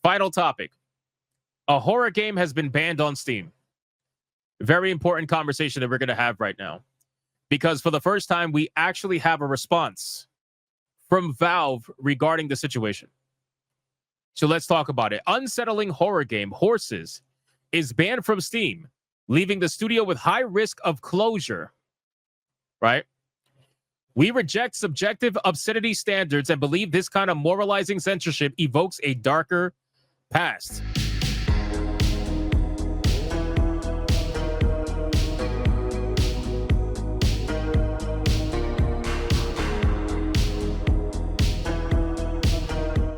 Final topic. A horror game has been banned on Steam. Very important conversation that we're going to have right now. Because for the first time, we actually have a response from Valve regarding the situation. So let's talk about it. Unsettling horror game Horses is banned from Steam, leaving the studio with high risk of closure. Right? We reject subjective obscenity standards and believe this kind of moralizing censorship evokes a darker past.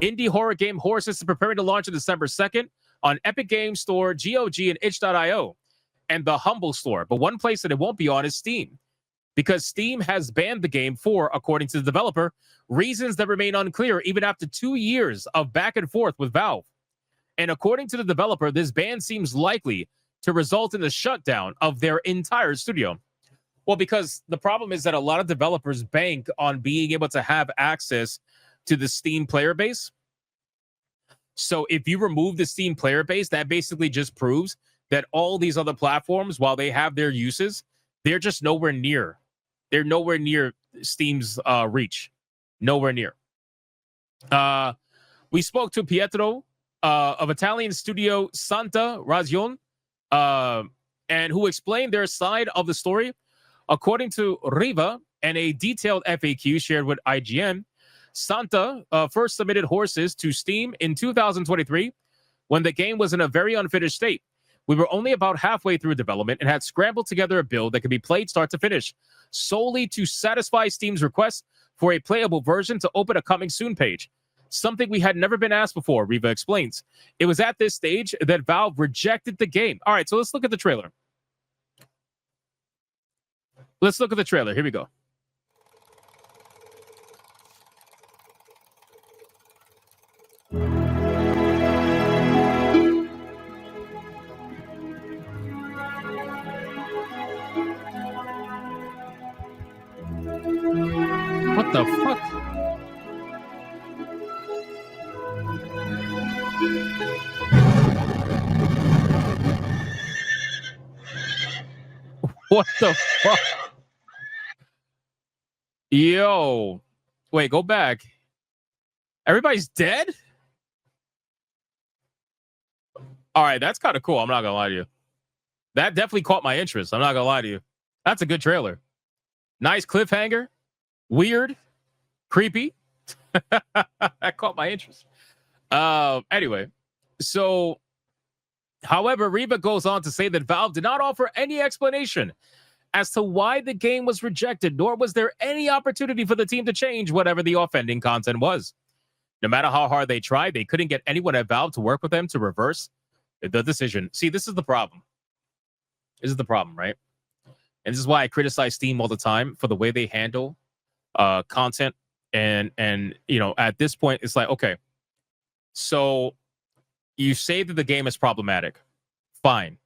Indie horror game Horses is preparing to launch on December 2nd on Epic Games Store, GOG, and itch.io, and the Humble Store. But one place that it won't be on is Steam, because Steam has banned the game for, according to the developer, reasons that remain unclear even after 2 years of back and forth with Valve. And according to the developer, this ban seems likely to result in the shutdown of their entire studio. Well, because the problem is that a lot of developers bank on being able to have access to the Steam player base. So if you remove the Steam player base, that basically just proves that all these other platforms, while they have their uses, they're just nowhere near. They're nowhere near Steam's reach. Nowhere near. We spoke to Pietro of Italian studio Santa Ragione, and who explained their side of the story. According to Riva and a detailed FAQ shared with IGN, Santa first submitted Horses to Steam in 2023 when the game was in a very unfinished state. We were only about halfway through development and had scrambled together a build that could be played start to finish, solely to satisfy Steam's request for a playable version to open a coming soon page. Something we had never been asked before, Riva explains. It was at this stage that Valve rejected the game. All right, so let's look at the trailer. Let's look at the trailer. Here we go. What the fuck? What the fuck? Yo. Wait, go back. Everybody's dead? All right, that's kind of cool. I'm not going to lie to you. That definitely caught my interest. I'm not going to lie to you. That's a good trailer. Nice cliffhanger. Weird. Creepy. That caught my interest. Anyway, so, however, Riva goes on to say that Valve did not offer any explanation as to why the game was rejected, nor was there any opportunity for the team to change whatever the offending content was. No matter how hard they tried, they couldn't get anyone at Valve to work with them to reverse the decision. See, this is the problem. This is the problem, right? And this is why I criticize Steam all the time for the way they handle content. And you know, at this point, it's like, okay, so you say that the game is problematic. Fine.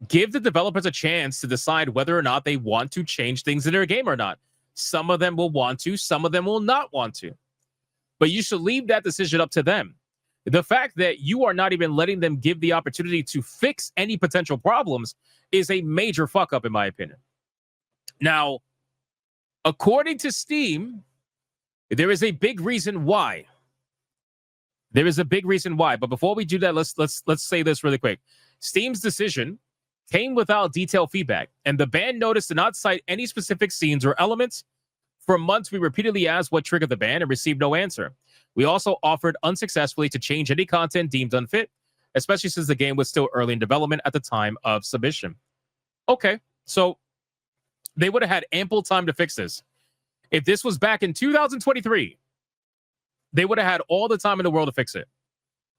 Give the developers a chance to decide whether or not they want to change things in their game or not. Some of them will want to, some of them will not want to. But you should leave that decision up to them. The fact that you are not even letting them give the opportunity to fix any potential problems is a major fuck up, in my opinion. Now, according to Steam, there is a big reason why. There is a big reason why. But before we do that, let's say this really quick. Steam's decision came without detailed feedback, and the ban notice did not cite any specific scenes or elements. For months, we repeatedly asked what triggered the ban and received no answer. We also offered unsuccessfully to change any content deemed unfit, especially since the game was still early in development at the time of submission. Okay, so they would have had ample time to fix this. If this was back in 2023, they would have had all the time in the world to fix it.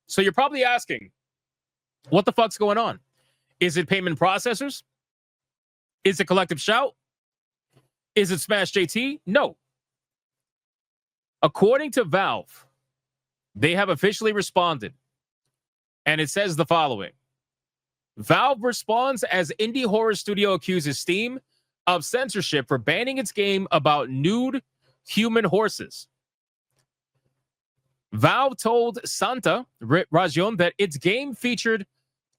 So you're probably asking, what the fuck's going on? Is it payment processors? Is it Collective Shout? Is it Smash JT? No. According to Valve, they have officially responded. And it says the following. Valve responds as indie horror studio accuses Steam of censorship for banning its game about nude human horses. Valve told Santa Rajon that its game featured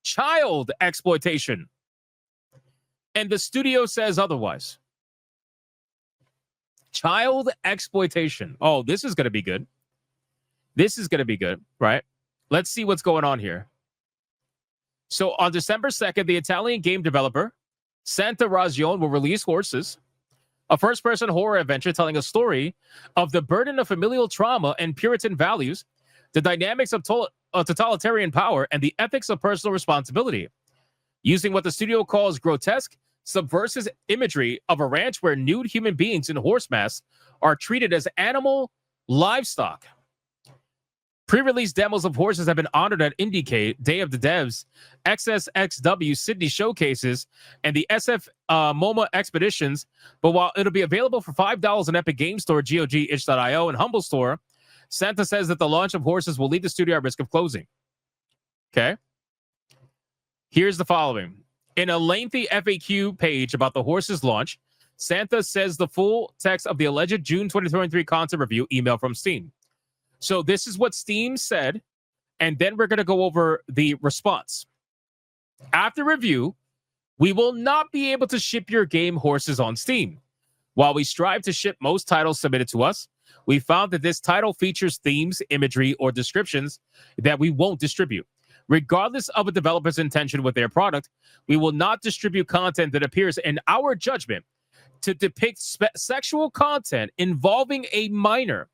child exploitation, and the studio says otherwise. Child exploitation. Oh, this is going to be good. This is going to be good, right? Let's see what's going on here. So on December 2nd, the Italian game developer Santa Rajon will release Horses, a first-person horror adventure telling a story of the burden of familial trauma and Puritan values, the dynamics of totalitarian power, and the ethics of personal responsibility. Using what the studio calls grotesque, subversive imagery of a ranch where nude human beings in horse masks are treated as animal livestock. Pre-release demos of Horses have been honored at IndieCade, Day of the Devs, XSXW Sydney Showcases, and the SF MoMA Expeditions. But while it'll be available for $5 on Epic Game Store, GOG, itch.io, and Humble Store, Santa says that the launch of Horses will leave the studio at risk of closing. Okay? Here's the following. In a lengthy FAQ page about the Horses launch, Santa says the full text of the alleged June 2023 content review email from Steam. So this is what Steam said, and then we're going to go over the response. After review, we will not be able to ship your game Horses on Steam. While we strive to ship most titles submitted to us, we found that this title features themes, imagery, or descriptions that we won't distribute. Regardless of a developer's intention with their product, we will not distribute content that appears in our judgment to depict sexual content involving a minor.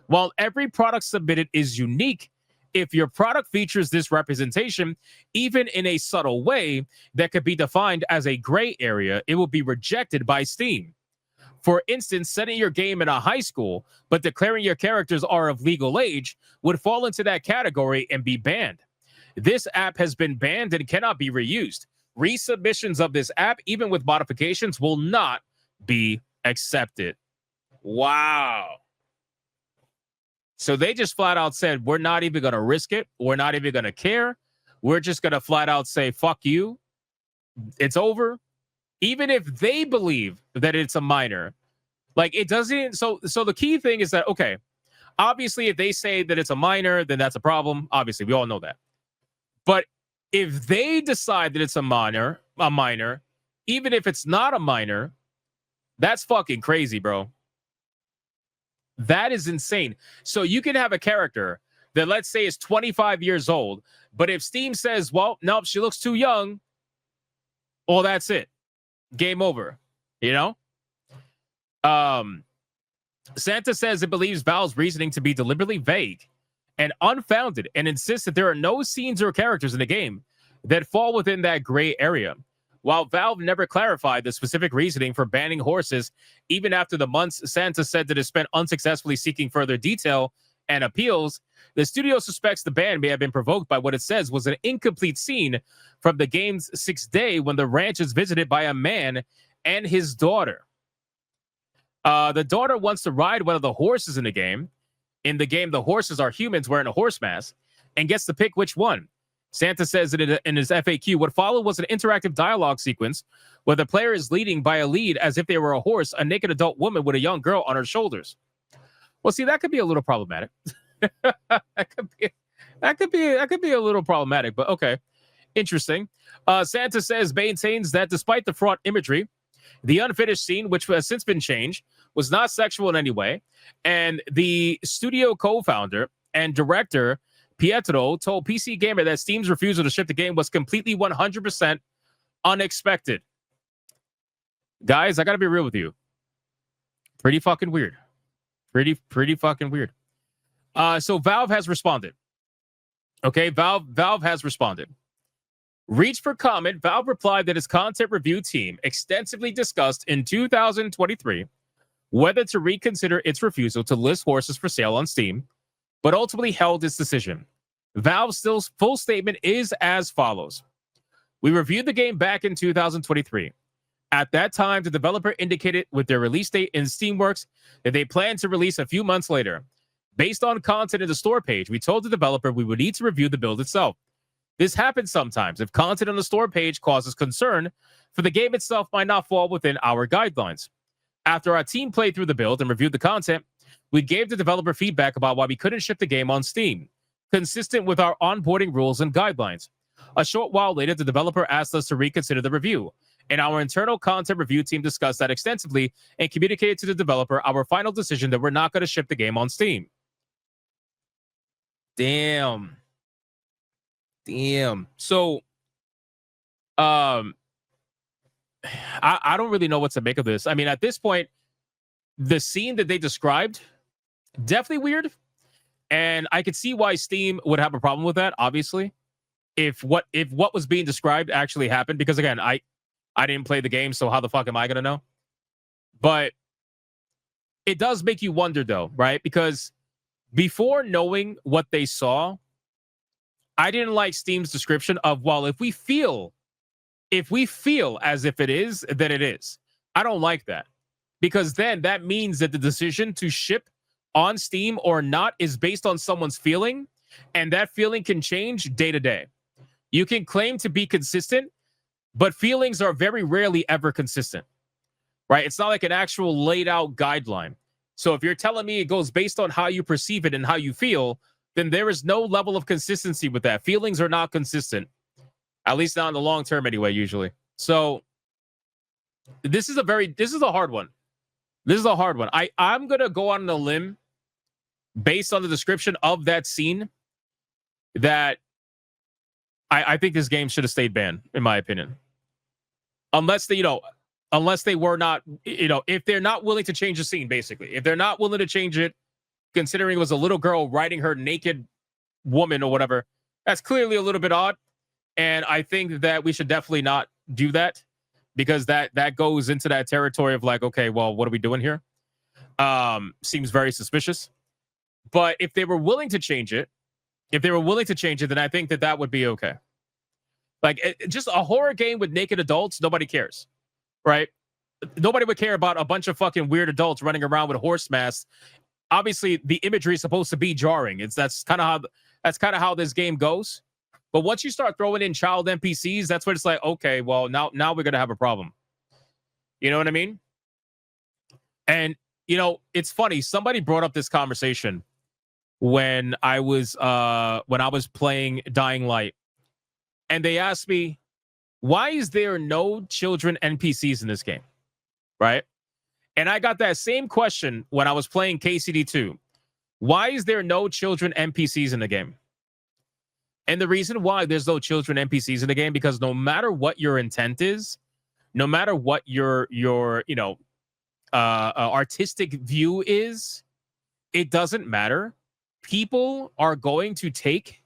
While every product submitted is unique, if your product features this representation, even in a subtle way that could be defined as a gray area, it will be rejected by Steam. For instance, setting your game in a high school, but declaring your characters are of legal age, would fall into that category and be banned. This app has been banned and cannot be reused. Resubmissions of this app, even with modifications, will not be accepted. Wow. So they just flat out said, we're not even going to risk it. We're not even going to care. We're just going to flat out say, fuck you. It's over. Even if they believe that it's a minor, like it doesn't. So the key thing is that, okay, obviously if they say that it's a minor, then that's a problem. Obviously, we all know that. But if they decide that it's a minor, even if it's not a minor, that's fucking crazy, bro. That is insane. So you can have a character that, let's say, is 25 years old, but if Steam says, well, nope, she looks too young, well, that's it. Game over. You know? Santa says it believes Valve's reasoning to be deliberately vague and unfounded and insists that there are no scenes or characters in the game that fall within that gray area. While Valve never clarified the specific reasoning for banning Horses, even after the months Santa said that it spent unsuccessfully seeking further detail and appeals, the studio suspects the ban may have been provoked by what it says was an incomplete scene from the game's 6th day when the ranch is visited by a man and his daughter. The daughter wants to ride one of the horses in the game. In the game, the horses are humans wearing a horse mask and gets to pick which one. Santa says that in his FAQ, what followed was an interactive dialogue sequence where the player is leading by a lead as if they were a horse, a naked adult woman with a young girl on her shoulders. Well, see, that could be a little problematic. that could be a little problematic, but okay. Interesting. Santa says maintains that despite the fraught imagery, the unfinished scene, which has since been changed, was not sexual in any way. And the studio co-founder and director Pietro told PC Gamer that Steam's refusal to ship the game was completely 100% unexpected. Guys, I gotta be real with you. Pretty fucking weird. Pretty fucking weird. So Valve has responded. Okay, Valve has responded. Reached for comment, Valve replied that its content review team extensively discussed in 2023 whether to reconsider its refusal to list Horses for sale on Steam, but ultimately held its decision. Valve's full statement is as follows. We reviewed the game back in 2023. At that time, the developer indicated with their release date in Steamworks that they planned to release a few months later. Based on content in the store page, we told the developer we would need to review the build itself. This happens sometimes if content on the store page causes concern, for the game itself might not fall within our guidelines. After our team played through the build and reviewed the content, We gave the developer feedback about why we couldn't ship the game on Steam, consistent with our onboarding rules and guidelines. A short while later, the developer asked us to reconsider the review, and our internal content review team discussed that extensively and communicated to the developer our final decision that we're not going to ship the game on Steam. Damn. So, I don't really know what to make of this. I mean, at this point, the scene that they described, definitely weird. And I could see why Steam would have a problem with that, obviously. If what was being described actually happened, because again, I didn't play the game, so how the fuck am I gonna know? But it does make you wonder though, right? Because before knowing what they saw, I didn't like Steam's description of, well, if we feel as if it is, then it is. I don't like that. Because then that means that the decision to ship on Steam or not is based on someone's feeling, and that feeling can change day to day. You can claim to be consistent, but feelings are very rarely ever consistent, right? It's not like an actual laid out guideline. So if you're telling me it goes based on how you perceive it and how you feel, then there is no level of consistency with that. Feelings are not consistent, at least not in the long term anyway, usually. So this is a hard one. This is a hard one. I'm going to go on a limb based on the description of that scene that I think this game should have stayed banned, in my opinion. Unless they were not, if they're not willing to change the scene, basically. If they're not willing to change it, considering it was a little girl riding her naked woman or whatever, that's clearly a little bit odd. And I think that we should definitely not do that, because that goes into that territory of like, okay, well, what are we doing here? Seems very suspicious. But if they were willing to change it, then I think that would be okay. Like, just a horror game with naked adults, nobody cares, right? Nobody would care about a bunch of fucking weird adults running around with horse masks. Obviously, the imagery is supposed to be jarring. That's kind of how this game goes. But once you start throwing in child NPCs, that's when it's like, okay, well, now we're gonna have a problem. You know what I mean? And it's funny. Somebody brought up this conversation when I was playing Dying Light, and they asked me, why is there no children NPCs in this game, right? And I got that same question when I was playing KCD2. Why is there no children NPCs in the game? And the reason why there's no children NPCs in the game, because no matter what your intent is, no matter what your artistic view is, it doesn't matter. People are going to take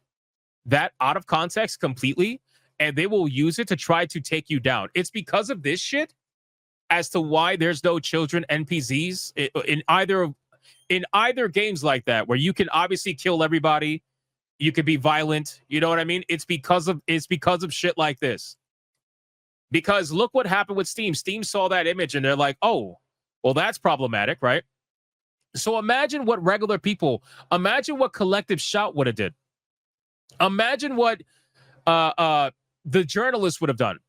that out of context completely, and they will use it to try to take you down. It's because of this shit as to why there's no children NPCs in either games like that, where you can obviously kill everybody. You could be violent. You know what I mean? It's because of shit like this. Because look what happened with Steam. Steam saw that image and they're like, oh, well, that's problematic, right? So imagine what Collective Shout would have did. Imagine what the journalists would have done.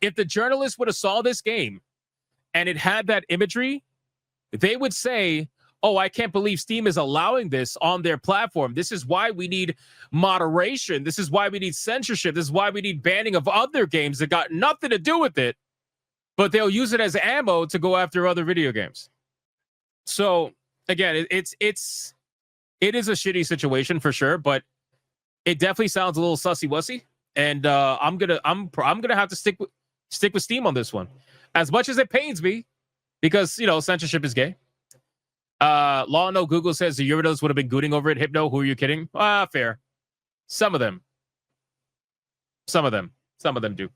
If the journalists would have saw this game and it had that imagery, they would say, oh, I can't believe Steam is allowing this on their platform. This is why we need moderation. This is why we need censorship. This is why we need banning of other games that got nothing to do with it, but they'll use it as ammo to go after other video games. So again, it is a shitty situation for sure, but it definitely sounds a little sussy-wussy. And I'm gonna have to stick with Steam on this one, as much as it pains me, because censorship is gay. Law No Google says the Eurydos would have been gooning over it. Hypno, who are you kidding? Fair. Some of them do.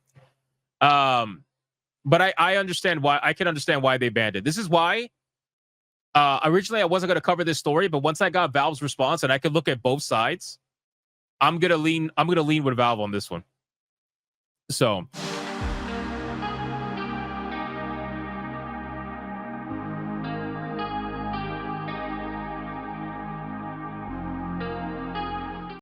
But I understand why. I can understand why they banned it. This is why. Originally, I wasn't going to cover this story, but once I got Valve's response and I could look at both sides, I'm gonna lean with Valve on this one. So